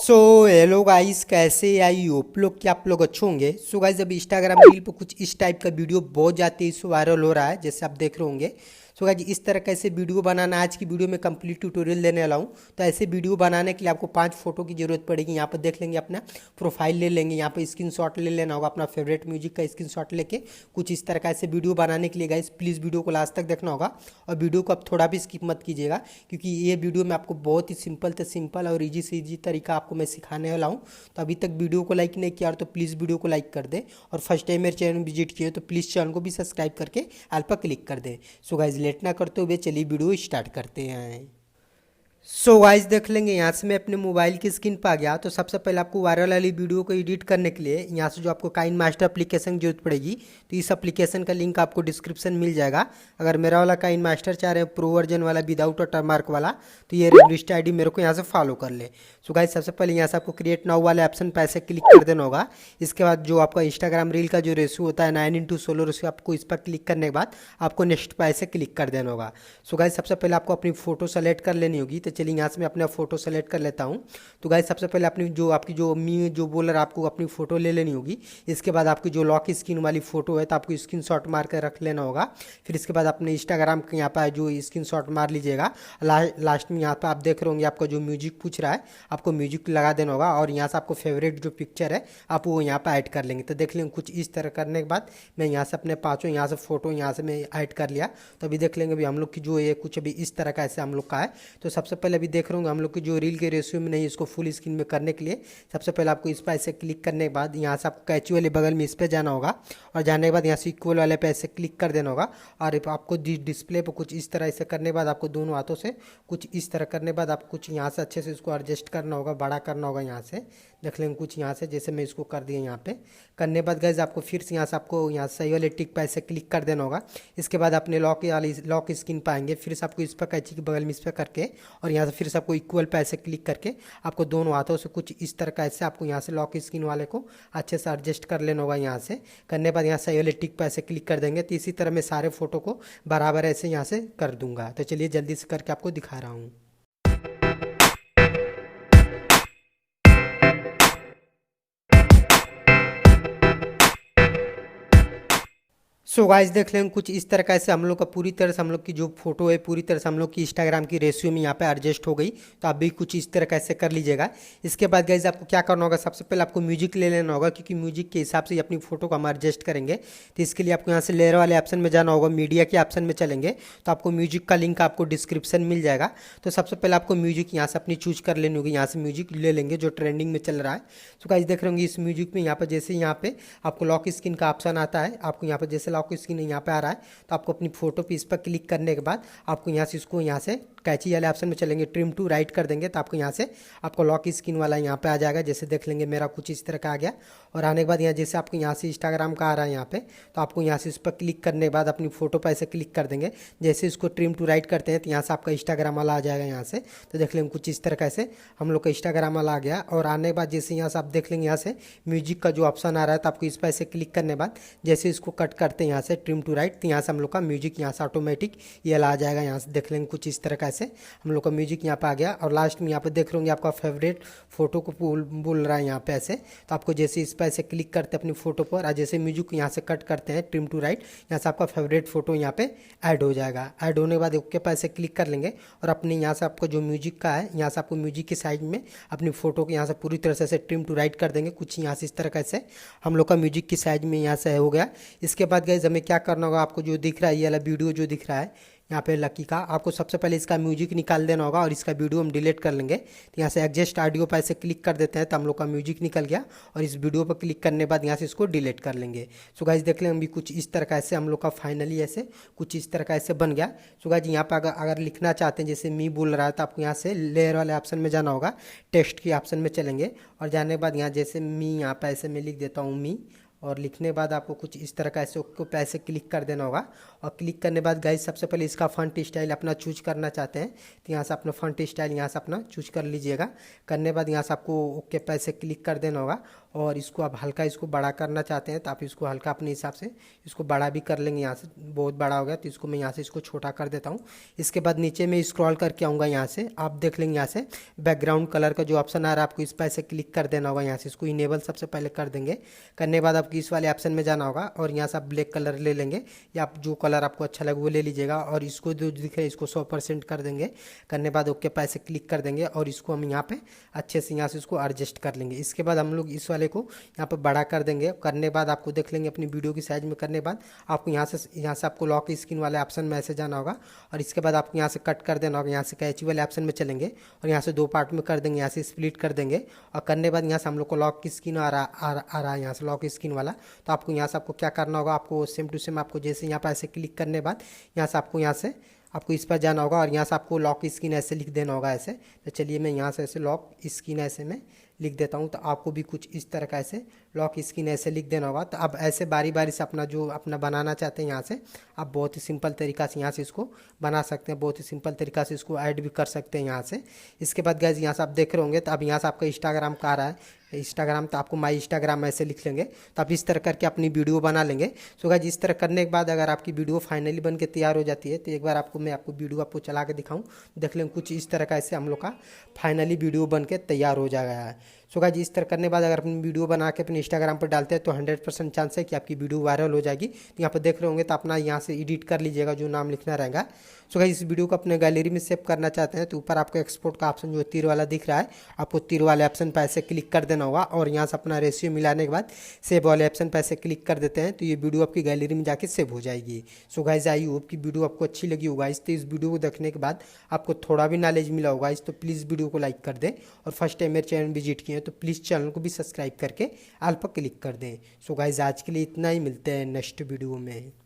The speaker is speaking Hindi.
सो हेलो गाइस, कैसे आई होप लोग कि आप लोग अच्छे होंगे। सो गाइस, अभी इंस्टाग्राम रील पे कुछ इस टाइप का वीडियो बहुत जाते ही वायरल हो रहा है, जैसे आप देख रहे होंगे। सो गाइस, इस तरह कैसे वीडियो बनाना आज की वीडियो में कंप्लीट ट्यूटोरियल देने वाला हूँ। तो ऐसे वीडियो बनाने के लिए आपको 5 फोटो की जरूरत पड़ेगी। यहाँ पर देख लेंगे, अपना प्रोफाइल ले लेंगे, यहाँ पर स्क्रीनशॉट ले लेना होगा, अपना फेवरेट म्यूजिक का स्क्रीनशॉट लेके कुछ इस तरह का ऐसे वीडियो बनाने के लिए गाइस प्लीज़ वीडियो को लास्ट तक देखना होगा। और वीडियो को आप थोड़ा भी स्किप मत कीजिएगा, क्योंकि ये वीडियो में आपको बहुत ही सिंपल और ईजी से ईजी तरीका आपको मैं सिखाने वाला हूँ। तो अभी तक वीडियो को लाइक नहीं किया तो प्लीज़ वीडियो को लाइक कर दे, और फर्स्ट टाइम मेरे चैनल विजिट किए तो प्लीज़ चैनल को भी सब्सक्राइब करके ऑल पर क्लिक कर दे। सो गाइज, लेट ना करते हुए चलिए वीडियो स्टार्ट करते हैं। सो गाइस, देख लेंगे यहाँ से मैं अपने मोबाइल की स्क्रीन पर आ गया। तो सबसे पहले आपको वायरल वाली वीडियो को एडिट करने के लिए यहाँ से जो आपको काइन मास्टर एप्लीकेशन की जरूरत पड़ेगी। तो इस एप्लीकेशन का लिंक आपको डिस्क्रिप्शन मिल जाएगा। अगर मेरा वाला काइन मास्टर चाह रहे हैं प्रो वर्जन वाला विदाउट वाटरमार्क वाला, तो ये रजिस्टर आईडी मेरे को यहाँ से फॉलो कर ले। सो गाइस, सबसे पहले यहाँ से आपको क्रिएट नाउ वाले ऑप्शन पर ऐसे क्लिक कर देना होगा। इसके बाद जो आपका इंस्टाग्राम रील का जो रेशियो होता है 9:16 रेशियो, आपको इस पर क्लिक करने के बाद आपको नेक्स्ट पर ऐसे क्लिक कर देना होगा। सो गाइस, सबसे पहले आपको अपनी फोटो सेलेक्ट कर लेनी होगी। तो चलिए यहाँ से मैं अपना फोटो सेलेक्ट कर लेता हूँ। तो गाइस, सबसे पहले अपनी जो आपकी जो मी जो बोलर आपको अपनी फोटो ले लेनी होगी। इसके बाद आपकी जो लॉक स्क्रीन वाली फोटो है तो आपको स्क्रीनशॉट मार कर रख लेना होगा। फिर इसके बाद अपने इंस्टाग्राम के यहाँ पर जो स्क्रीनशॉट मार लीजिएगा। लास्ट में यहाँ पर आप देख रहे होंगे आपका जो म्यूजिक पूछ रहा है, आपको म्यूजिक लगा देना होगा। और यहाँ से आपको फेवरेट जो पिक्चर है आप वो यहाँ पर ऐड कर लेंगे। तो देख लेंगे कुछ इस तरह करने के बाद मैं यहाँ से अपने पाँचों यहाँ से फोटो यहाँ से मैं ऐड कर लिया। तो अभी देख लेंगे अभी हम लोग की जो ये कुछ अभी इस तरह का ऐसे हम लोग का है। तो सबसे पहले अभी देख रहे होंगे हम लोग की जो रील के रेशियो में नहीं, इसको फुल स्क्रीन में करने के लिए सबसे पहले आपको इस पर ऐसे क्लिक करने के बाद यहाँ से आपको कैची वाले बगल में इस पर जाना होगा। और जाने के बाद यहाँ से इक्वल वाले पे ऐसे क्लिक कर देना होगा। और आपको डिस्प्ले पर कुछ इस तरह से करने के बाद आपको दोनों हाथों से कुछ इस तरह करने के बाद आपको कुछ यहाँ से अच्छे से इसको एडजस्ट करना होगा, बड़ा करना होगा। यहाँ से देख लेंगे कुछ यहाँ से जैसे मैं इसको कर दिया यहाँ पे करने के बाद गाइस आपको फिर से यहाँ से आपको यहाँ सही वाले टिक पर ऐसे क्लिक कर देना होगा। इसके बाद अपने लॉक स्क्रीन पाएंगे, फिर से आपको इस पर कैची के बगल में इस पर करके और यहाँ से फिर से आपको इक्वल पे ऐसे क्लिक करके आपको दोनों हाथों से कुछ इस तरह का ऐसे आपको यहाँ से लॉक स्क्रीन वाले को अच्छे से एडजस्ट कर लेना होगा। यहाँ से करने के बाद यहाँ सही वाले टिक पर ऐसे क्लिक कर देंगे। तो इसी तरह मैं सारे फोटो को बराबर ऐसे यहाँ से कर दूंगा। तो चलिए जल्दी से करके आपको दिखा रहा हूँ। सो गाइस, देख लेंगे कुछ इस तरह का ऐसे हम लोग का पूरी तरह से हम लोग की जो फोटो है पूरी तरह से हम लोग की इंस्टाग्राम की रेशियो में यहाँ पे एडजस्ट हो गई। तो आप भी कुछ इस तरह का ऐसे कर लीजिएगा। इसके बाद गाइस आपको क्या करना होगा, सबसे पहले आपको म्यूजिक ले लेना होगा, क्योंकि म्यूजिक के हिसाब से अपनी फोटो को हम एडजस्ट करेंगे। तो इसके लिए आपको यहाँ से लेयर वाले ऑप्शन में जाना होगा, मीडिया के ऑप्शन में चलेंगे तो आपको म्यूजिक का लिंक आपको डिस्क्रिप्शन मिल जाएगा। तो सबसे पहले आपको म्यूजिक यहाँ से अपनी चूज कर लेनी होगी। यहाँ से म्यूजिक ले लेंगे जो ट्रेंडिंग में चल रहा है। तो गाइस देख रहे होंगे इस म्यूजिक में यहाँ पर जैसे यहाँ पे आपको लॉक स्क्रीन का ऑप्शन आता है, आपको यहाँ पर जैसे लॉक स्क्रीन यहाँ पे आ रहा है तो आपको अपनी फोटो पे इस पर क्लिक करने के बाद आपको यहाँ से इसको यहाँ से कैची वाले ऑप्शन में चलेंगे, ट्रिम टू राइट कर देंगे तो आपको यहाँ से आपको लॉक स्क्रीन वाला यहाँ पे आ जाएगा। जैसे देख लेंगे मेरा कुछ इस तरह का आ गया। और आने के बाद यहाँ जैसे आपको यहाँ से इंस्टाग्राम का आ रहा है यहाँ पे तो आपको यहाँ से इस पर क्लिक करने के बाद अपनी फोटो पर ऐसे क्लिक कर देंगे। जैसे इसको ट्रिम टू राइट करते हैं तो यहाँ से आपका इंस्टाग्राम वाला आ जाएगा यहाँ से। तो देख लेंगे कुछ इस तरह का ऐसे हम लोग का इंस्टाग्राम वाला आ गया। और आने के बाद जैसे यहाँ से आप देख लेंगे यहाँ से म्यूजिक का जो ऑप्शन आ रहा है तो आपको इस पर ऐसे क्लिक करने के बाद जैसे इसको कट करते हैं यहाँ से ट्रिम टू राइट तो यहाँ से हम लोग का म्यूजिक यहाँ से ऑटोमेटिक ये आ जाएगा। यहाँ से देख लेंगे कुछ इस तरह का ऐसे हम लोग का म्यूजिक यहाँ पे आ गया। और लास्ट में यहाँ पे देख रहे होंगे आपका फेवरेट फोटो को बोल रहा है यहाँ पे ऐसे। तो आपको जैसे इस पर ऐसे क्लिक करते हैं अपनी फोटो पर और जैसे म्यूजिक यहाँ से कट करते हैं ट्रिम टू राइट, यहाँ से आपका फेवरेट फोटो यहाँ पे ऐड हो जाएगा। ऐड होने के बाद ओके पर ऐसे क्लिक कर लेंगे और अपने यहाँ से आपको जो म्यूजिक का है यहाँ से आपको म्यूजिक की साइड में अपनी फोटो को यहाँ से पूरी तरह से ट्रिम टू राइट कर देंगे। कुछ यहाँ से इस तरह का ऐसे हम लोग का म्यूजिक की साइड में यहाँ से हो गया। इसके बाद गाइस हमें क्या करना होगा, आपको जो दिख रहा है ये वाला वीडियो जो दिख रहा है यहाँ पे लकी का, आपको सबसे पहले इसका म्यूजिक निकाल देना होगा और इसका वीडियो हम डिलीट कर लेंगे। तो यहाँ से एडजस्ट ऑडियो पर ऐसे क्लिक कर देते हैं तो हम लोग का म्यूजिक निकल गया। और इस वीडियो पर क्लिक करने के बाद यहाँ से इसको डिलीट कर लेंगे। सो गाइस देख लेंगे अभी कुछ इस तरह का ऐसे हम लोग का फाइनली ऐसे कुछ इस तरह का ऐसे बन गया। सो गाइस यहाँ पर अगर लिखना चाहते हैं जैसे मी बोल रहा है तो आपको यहाँ से लेयर वाले ऑप्शन में जाना होगा, टेक्स्ट के ऑप्शन में चलेंगे और जाने के बाद यहाँ जैसे मी यहाँ पर ऐसे मैं लिख देता हूँ मी और लिखने के बाद आपको कुछ इस तरह का ऐसे को पैसे क्लिक कर देना होगा। और क्लिक करने के बाद गाइस सबसे पहले इसका फॉन्ट स्टाइल अपना चूज करना चाहते हैं तो यहाँ से अपना फॉन्ट स्टाइल यहाँ से अपना चूज कर लीजिएगा। करने के बाद यहाँ से आपको ओके पैसे क्लिक कर देना होगा। और इसको आप हल्का इसको बड़ा करना चाहते हैं तो आप इसको हल्का अपने हिसाब से इसको बड़ा भी कर लेंगे। यहाँ से बहुत बड़ा हो गया तो इसको मैं यहाँ से इसको छोटा कर देता हूँ। इसके बाद नीचे में स्क्रॉल करके आऊँगा, यहाँ से आप देख लेंगे यहाँ से बैकग्राउंड कलर का जो ऑप्शन आ रहा है आपको इस पर ऐसे क्लिक कर देना होगा। यहाँ से इसको इनेबल सबसे पहले कर देंगे। करने के बाद आपको इस वाले ऑप्शन में जाना होगा और यहाँ से आप ब्लैक कलर ले लेंगे या आप जो कलर आपको अच्छा लगे वो ले लीजिएगा। और इसको जो दिख रहा है इसको 100% कर देंगे। करने के बाद ओके पैसे क्लिक कर देंगे और इसको हम यहाँ पे अच्छे से यहाँ से इसको एडजस्ट कर लेंगे। इसके बाद हम लोग इस वाले को यहाँ पे बड़ा कर देंगे। करने के बाद आपको देख लेंगे अपनी वीडियो की साइज में। करने के बाद आपको यहाँ से आपको लॉक स्क्रीन वाले ऑप्शन में ऐसे जाना होगा और इसके बाद आपको यहाँ से कट कर देना होगा। यहाँ से कैची वाले ऑप्शन में चलेंगे और यहाँ से 2 पार्ट में कर देंगे, यहाँ से स्प्लिट कर देंगे। और करने के बाद यहाँ से हम लोग को लॉक स्क्रीन आ रहा है यहाँ से लॉक स्क्रीन वाला। तो आपको यहाँ से आपको क्या करना होगा, आपको सेम टू सेम आपको जैसे यहाँ पर ऐसे क्लिक करने के बाद यहाँ से आपको इस पर जाना होगा और यहाँ से आपको लॉक स्क्रीन ऐसे लिख देना होगा ऐसे। तो चलिए मैं यहाँ से ऐसे लॉक स्क्रीन ऐसे में लिख देता हूँ। तो आपको भी कुछ इस तरह का ऐसे लॉक स्क्रीन ऐसे लिख देना होगा। तो अब ऐसे बारी बारी से अपना जो अपना बनाना चाहते हैं यहाँ से आप बहुत ही सिंपल तरीका से यहाँ से इसको बना सकते हैं। बहुत ही सिंपल तरीका से इसको ऐड भी कर सकते हैं यहाँ से। इसके बाद गाइस यहाँ से आप देख रहे होंगे तो अब यहाँ से आपका इंस्टाग्राम का आ रहा है इंस्टाग्राम, तो आपको माई इंस्टाग्राम ऐसे लिख लेंगे। तो आप इस तरह करके अपनी वीडियो बना लेंगे। सो गाइस इस तरह करने के बाद अगर आपकी वीडियो फाइनली बन के तैयार हो जाती है तो एक बार मैं आपको वीडियो आपको चला के दिखाऊं, देख लेंगे कुछ इस तरह का ऐसे हम लोग का फाइनली वीडियो बन के तैयार हो जाएगा। सो गाइस इस तरह करने के बाद अगर अपनी वीडियो बना के अपने इंस्टाग्राम पर डालते हैं तो 100% चांस है कि आपकी वीडियो वायरल हो जाएगी। तो यहाँ पर देख रहे होंगे तो अपना यहाँ से एडिट कर लीजिएगा जो नाम लिखना रहेगा। सो गाइस इस वीडियो को अपने गैलरी में सेव करना चाहते हैं तो ऊपर आपको एक्सपोर्ट का ऑप्शन जो तीर वाला दिख रहा है आपको तीर वाले ऑप्शन पर ऐसे क्लिक कर देना होगा और यहाँ से अपना रेशियो मिलाने के बाद सेव वाले ऑप्शन पर ऐसे क्लिक कर देते हैं तो ये वीडियो आपकी गैलरी में जाके सेव हो जाएगी। सो गाइस आई होप की वीडियो आपको अच्छी लगी होगा। तो इस वीडियो को देखने के बाद आपको थोड़ा भी नॉलेज मिला होगा तो प्लीज़ वीडियो को लाइक कर दें और फर्स्ट टाइम मेरे चैनल विजिट किए तो प्लीज़ चैनल को भी सब्सक्राइब करके ऑल पर क्लिक कर दें। सो गाइस आज के लिए इतना ही, मिलते हैं नेक्स्ट वीडियो में।